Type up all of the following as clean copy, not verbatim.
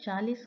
40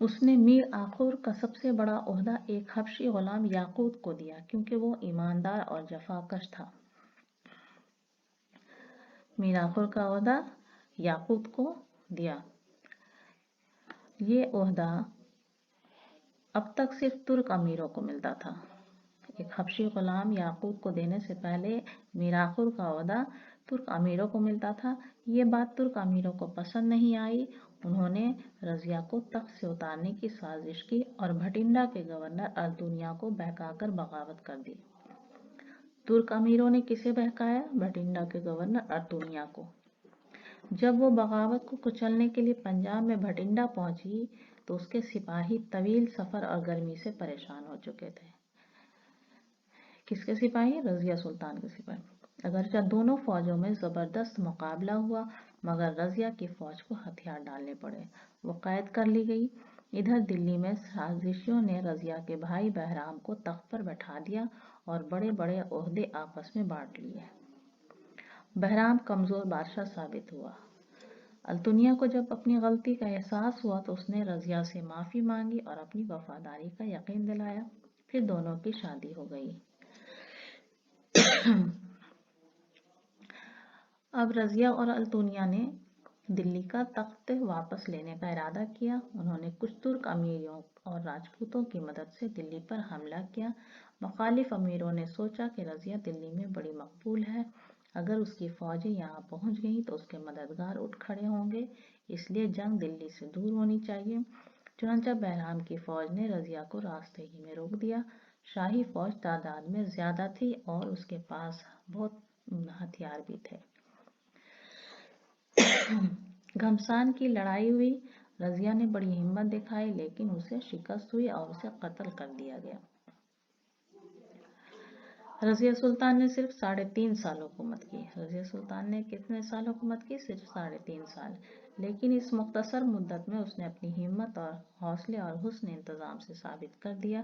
اس نے میر آخور کا سب سے بڑا عہدہ ایک حبشی غلام یاقوت کو دیا کیونکہ وہ ایماندار اور جفاکش تھا۔ میر آخور کا عہدہ یاقوت کو دیا۔ یہ عہدہ اب تک صرف ترک امیروں کو ملتا تھا۔ ایک حبشی غلام یاقوت کو دینے سے پہلے میر آخور کا عہدہ ترک امیروں کو ملتا تھا۔ یہ بات ترک امیروں کو پسند نہیں آئی۔ انہوں نے رضیہ کو تخت سے اتارنے کی سازش کی اور بھٹنڈا کے گورنر ارطونیہ کو بہکا کر بغاوت کر دی۔ ترک امیروں نے کسے بہکایا؟ بھٹنڈا کے گورنر ارطونیہ کو۔ جب وہ بغاوت کو کچلنے کے لیے پنجاب میں بھٹنڈا پہنچی تو اس کے سپاہی طویل سفر اور گرمی سے پریشان ہو چکے تھے۔ کس کے سپاہی؟ رضیہ سلطان کے سپاہی۔ اگرچہ دونوں فوجوں میں زبردست مقابلہ ہوا مگر رضیہ کی فوج کو ہتھیار ڈالنے پڑے، وہ قید کر لی گئی۔ ادھر دلی میں سازشیوں نے رضیہ کے بھائی بہرام کو تخت پر بٹھا دیا اور بڑے بڑے عہدے آپس میں بانٹ لیے۔ بہرام کمزور بادشاہ ثابت ہوا۔ ارطونیہ کو جب اپنی غلطی کا احساس ہوا تو اس نے رضیہ سے معافی مانگی اور اپنی وفاداری کا یقین دلایا۔ پھر دونوں کی شادی ہو گئی۔ اب رضیہ اور ارطونیہ نے دلی کا تخت واپس لینے کا ارادہ کیا۔ انہوں نے کچھ ترک امیروں اور راجپوتوں کی مدد سے دلی پر حملہ کیا۔ مخالف امیروں نے سوچا کہ رضیہ دلی میں بڑی مقبول ہے، اگر اس کی فوجیں یہاں پہنچ گئیں تو اس کے مددگار اٹھ کھڑے ہوں گے، اس لیے جنگ دلی سے دور ہونی چاہیے۔ چنانچہ بہرام کی فوج نے رضیہ کو راستے ہی میں روک دیا۔ شاہی فوج تعداد میں زیادہ تھی اور اس کے پاس بہت ہتھیار بھی تھے۔ گھمسان کی لڑائی ہوئی۔ رضیہ نے بڑی ہمت دکھائی لیکن اسے شکست ہوئی اور اسے قتل کر دیا گیا۔ رضیہ سلطان نے صرف 3.5 سال حکومت کی۔ رضیہ سلطان نے کتنے سال حکومت کی؟ صرف 3.5 سال، لیکن اس مختصر مدت میں اس نے اپنی ہمت اور حوصلے اور حسن انتظام سے ثابت کر دیا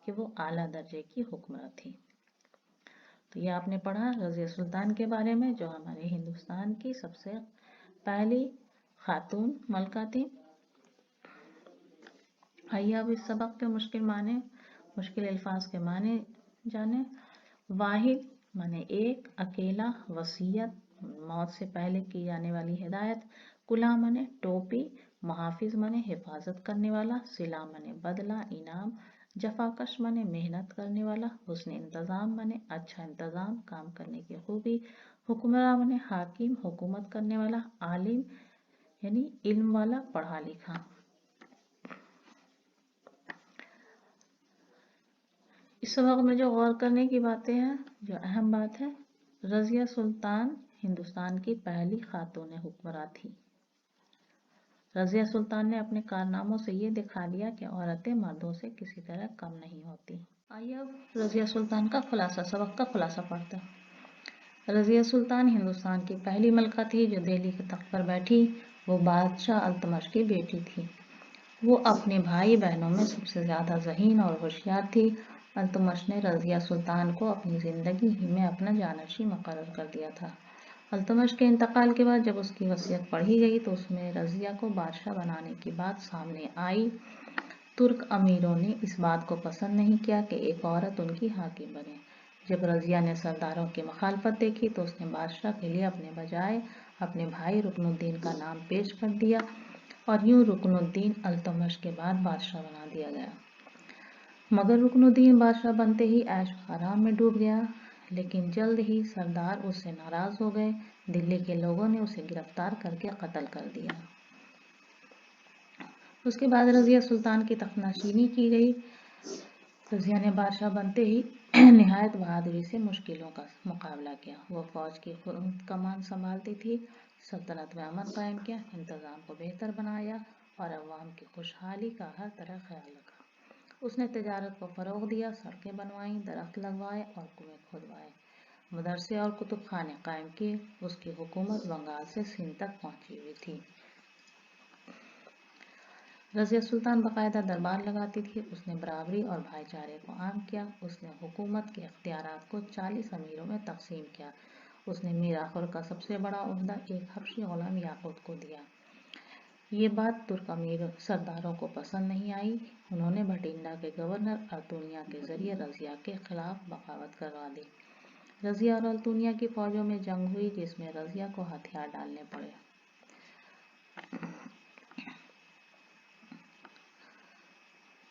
کہ وہ اعلیٰ درجے کی حکمراں تھی۔ تو یہ آپ نے پڑھا رضیہ سلطان کے بارے میں، جو ہمارے ہندوستان کی سب سے پہلی خاتون ملکہ تھی۔ آئیے اب اس سبق کے مشکل الفاظ کے معنی جانے۔ واحد مانے ایک، اکیلا، وصیت موت سے پہلے کی جانے والی ہدایت، کلہ مانے ٹوپی، محافظ مانے حفاظت کرنے والا، صلہ مانے بدلہ انعام، جفاکش مانے محنت کرنے والا، حسن انتظام مانے اچھا انتظام کام کرنے کی خوبی، حکمراں مانے حاکم حکومت کرنے والا، عالم یعنی علم والا پڑھا لکھا۔ اس سبق میں جو غور کرنے کی باتیں ہیں، جو اہم بات ہے، رضیہ سلطان ہندوستان کی پہلی خاتون حکمراں تھی۔ رضیہ سلطان نے اپنے کارناموں سے یہ دکھا دیا کہ عورتیں مردوں سے کسی طرح کم نہیں ہوتی۔ آئیے اب رضیہ سلطان کا خلاصہ، سبق کا خلاصہ پڑھتے ہیں۔ رضیہ سلطان ہندوستان کی پہلی ملکہ تھی جو دہلی کے تخت پر بیٹھی۔ وہ بادشاہ التمش کی بیٹی تھی۔ وہ اپنے بھائی بہنوں میں سب سے زیادہ ذہین اور ہوشیار تھی۔ التمش نے رضیہ سلطان کو اپنی زندگی ہی میں اپنا جانشین مقرر کر دیا تھا۔ التمش کے انتقال کے بعد جب اس کی وصیت پڑھی گئی تو اس میں رضیہ کو بادشاہ بنانے کی بات سامنے آئی۔ ترک امیروں نے اس بات کو پسند نہیں کیا کہ ایک عورت ان کی حاکم بنے۔ جب رضیہ نے سرداروں کی مخالفت دیکھی تو اس نے بادشاہ کے لیے اپنے بجائے اپنے بھائی رکن الدین کا نام پیش کر دیا اور یوں رکن الدین التمش کے بعد بادشاہ بنا دیا گیا۔ مگر رکن الدین بادشاہ بنتے ہی عیش و آرام میں ڈوب گیا، لیکن جلد ہی سردار اس سے ناراض ہو گئے۔ دلی کے لوگوں نے اسے گرفتار کر کے قتل کر دیا۔ اس کے بعد رضیہ سلطان کی تخت نشینی کی گئی۔ رضیہ نے بادشاہ بنتے ہی نہایت بہادری سے مشکلوں کا مقابلہ کیا۔ وہ فوج کی کمان سنبھالتی تھی، سلطنت میں امن قائم کیا، انتظام کو بہتر بنایا اور عوام کی خوشحالی کا ہر طرح خیال رکھا۔ اس نے تجارت کو فروغ دیا، سڑکیں بنوائیں، درخت لگوائے اور کنویں کھودوائے، مدرسے اور کتب خانے قائم کیے۔ اس کی حکومت بنگال سے سندھ تک پہنچی ہوئی تھی۔ رضیہ سلطان باقاعدہ دربار لگاتی تھی۔ اس نے برابری اور بھائی چارے کو عام کیا۔ اس نے حکومت کے اختیارات کو 40 امیروں میں تقسیم کیا۔ اس نے میر آخور کا سب سے بڑا عہدہ ایک حبشی غلام یاقوت کو دیا۔ یہ بات ترک امیر سرداروں کو پسند نہیں آئی۔ انہوں نے بھٹینڈا کے گورنر ارطونیہ کے ذریعے رضیہ کے خلاف بغاوت کروا دی۔ رضیہ اور ارطونیہ کی فوجوں میں جنگ ہوئی، جس میں رضیہ کو ہتھیار ڈالنے پڑے۔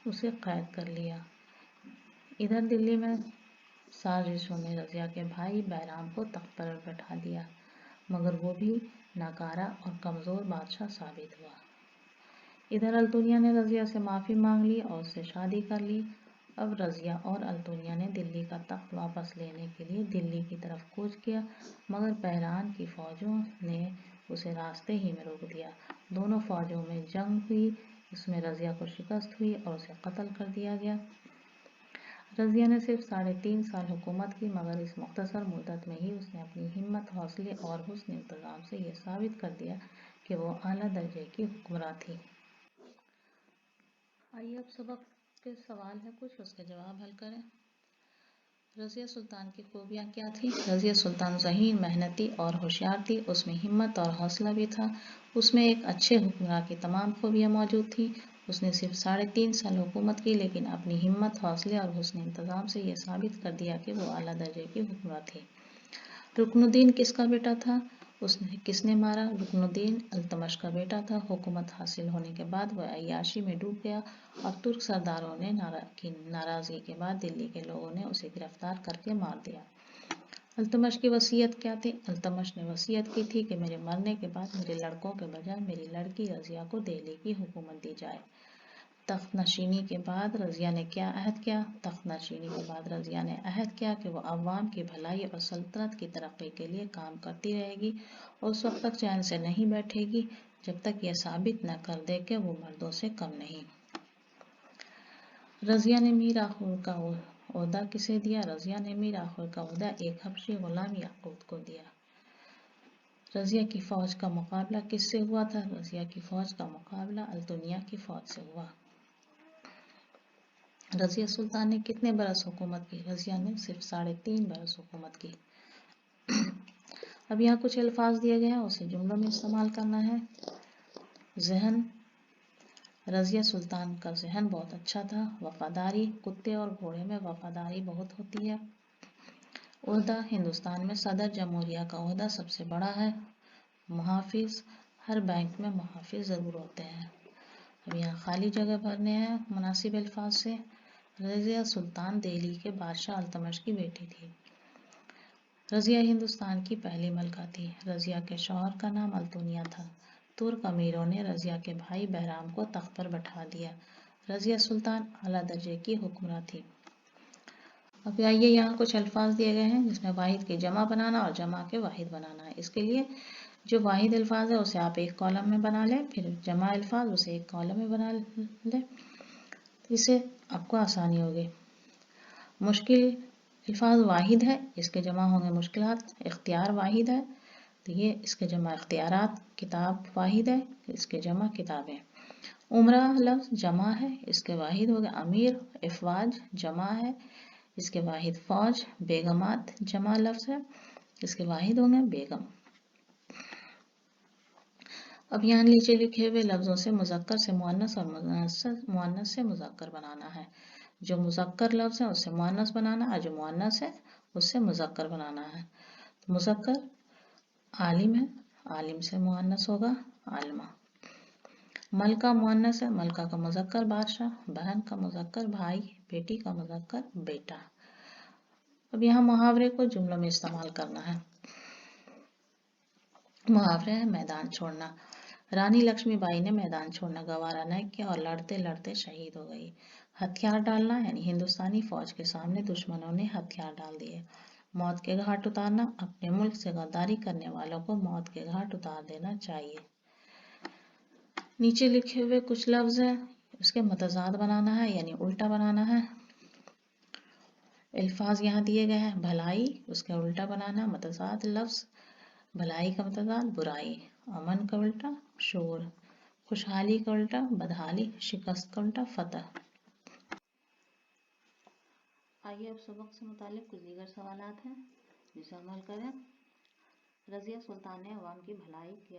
اسے قید کر لیا۔ ادھر دلی میں سازشوں نے رضیہ کے بھائی بہرام کو تخت پر بٹھا دیا، مگر وہ بھی ناکارہ اور کمزور بادشاہ ثابت ہوا۔ ادھر ارطونیہ نے رضیہ سے معافی مانگ لی اور اس سے شادی کر لی۔ اب رضیہ اور ارطونیہ نے دلی کا تخت واپس لینے کے لیے دلی کی طرف کوچ کیا، مگر بحران کی فوجوں نے اسے راستے ہی میں روک دیا۔ دونوں فوجوں میں جنگ ہوئی، اس میں رضیہ کو شکست ہوئی اور اسے قتل کر دیا گیا۔ رضیہ نے صرف 3.5 سال حکومت کی، مگر اس مختصر مدت میں ہی اس نے اپنی ہمت، حوصلے اور حسن انتظام سے یہ ثابت کر دیا کہ وہ اعلیٰ درجے کی حکمراں تھی۔ آئیے اب سبق کے سوال ہے کچھ، اس کے جواب حل کریں۔ رضیہ سلطان کی خوبیاں کیا تھیں؟ رضیہ سلطان ذہین، محنتی اور ہوشیار تھی۔ اس میں ہمت اور حوصلہ بھی تھا۔ اس میں ایک اچھے حکمراں کی تمام خوبیاں موجود تھیں۔ اس نے صرف 3.5 سال حکومت کی، لیکن اپنی ہمت، حوصلے اور حسن انتظام سے یہ ثابت کر دیا کہ وہ اعلیٰ درجے کی حکمراں تھی۔ رکن الدین کس کا بیٹا تھا؟ کس نے مارا؟ رکن الدین التمش کا بیٹا تھا۔ حکومت حاصل ہونے کے بعد وہ عیاشی میں ڈوب گیا اور ترک سرداروں کی ناراضگی کے بعد دلی کے لوگوں نے اسے گرفتار کر کے مار دیا۔ التمش کی وصیت کیا تھی؟ التمش نے وصیت کی تھی کہ میرے مرنے کے بعد میرے لڑکوں کے بجائے میری لڑکی رضیہ کو دہلی کی حکومت دی جائے۔ تخت نشینی کے بعد رضیہ نے کیا عہد کیا؟ تخت نشینی کے بعد رضیہ نے عہد کیا کہ وہ عوام کی بھلائی اور سلطنت کی ترقی کے لیے کام کرتی رہے گی اور اس وقت تک چین سے نہیں بیٹھے گی جب تک یہ ثابت نہ کر دے کہ وہ مردوں سے کم نہیں۔ رضیہ نے میر آخور کا عہدہ کسے دیا؟ رضیہ نے میر آخور کا عہدہ ایک حبشی غلام یاقوت کو دیا۔ رضیہ کی فوج کا مقابلہ کس سے ہوا تھا؟ رضیہ کی فوج کا مقابلہ ارطونیہ کی فوج سے ہوا۔ رضیہ سلطان نے کتنے برس حکومت کی؟ رضیہ نے صرف 3.5 برس حکومت کی۔ اب یہاں کچھ الفاظ دیے گئے ہیں، اسے جملوں میں استعمال کرنا ہے۔ ذہن، رضیہ سلطان کا ذہن بہت اچھا تھا۔ وفاداری، کتے اور گھوڑے میں وفاداری بہت ہوتی ہے۔ عہدہ، ہندوستان میں صدر جمہوریہ کا عہدہ سب سے بڑا ہے۔ محافظ، ہر بینک میں محافظ ضرور ہوتے ہیں۔ اب یہاں خالی جگہ بھرنے ہیں مناسب الفاظ سے۔ رضیہ سلطان دہلی کے بادشاہ التمش کی بیٹی تھی۔ رضیہ ہندوستان کی پہلی ملکہ تھی۔ رضیہ کے شوہر کا نام ارطونیہ تھا۔ ترک امیروں نے رضیہ کے بھائی بہرام کو تخت پر بٹھا دیا۔ رضیہ سلطان اعلیٰ درجے کی حکمراں تھی۔ اب آئیے یہاں کچھ الفاظ دیے گئے ہیں جس میں واحد کی جمع بنانا اور جمع کے واحد بنانا ہے۔ اس کے لیے جو واحد الفاظ ہے اسے آپ ایک کالم میں بنا لیں، پھر جمع الفاظ اسے ایک کالم میں بنا لیں، اس سے آپ کو آسانی ہوگی۔ مشکل الفاظ واحد ہے، اس کے جمع ہوں گے مشکلات۔ اختیار واحد ہے تو یہ اس کے جمع اختیارات۔ کتاب واحد ہے، اس کے جمع کتابیں۔ عمرہ لفظ جمع ہے، اس کے واحد ہوگا امیر۔ افواج جمع ہے، اس کے واحد فوج۔ بیگمات جمع لفظ ہے، اس کے واحد ہوں گے بیگم۔ اب یہاں نیچے لکھے ہوئے لفظوں سے مذکر سے مؤنث اور مؤنث سے مذکر بنانا ہے۔ جو مذکر لفظ ہے اس سے مؤنث بنانا ہے، اور جو مؤنث ہے اس سے مذکر بنانا ہے۔ مذکر عالم ہے، عالم سے مؤنث ہوگا عالمہ۔ ملکہ مؤنث ہے، ملکہ کا مذکر بادشاہ۔ بہن کا مذکر بھائی، بیٹی کا مذکر بیٹا۔ اب یہاں محاورے کو جملوں میں استعمال کرنا ہے۔ محاورے ہیں میدان چھوڑنا۔ رانی لکشمی بائی نے میدان چھوڑنا گوارا نہ کیا اور لڑتے لڑتے شہید ہو گئی۔ ہتھیار ڈالنا یعنی ہندوستانی فوج کے سامنے دشمنوں نے ہتھیار ڈال دیے۔ موت کے گھاٹ اتارنا، اپنے ملک سے غداری کرنے والوں کو موت کے گھاٹ اتار دینا چاہیے۔ نیچے لکھے ہوئے کچھ لفظ ہیں، اس کے متضاد بنانا ہے یعنی الٹا بنانا ہے۔ الفاظ یہاں دیے گئے ہیں۔ بھلائی، اس کا الٹا بنانا متضاد لفظ۔ بھلائی کا متضاد برائی۔ امن کا الٹا شور۔ خوشحالی کا الٹا بدحالی۔ شکست کا الٹا فتح۔ آئیے اب سبق سے متعلق کچھ دیگر سوالات ہیں جسے عمل کریں۔ رضیہ سلطان نے عوام کی بھلائی کے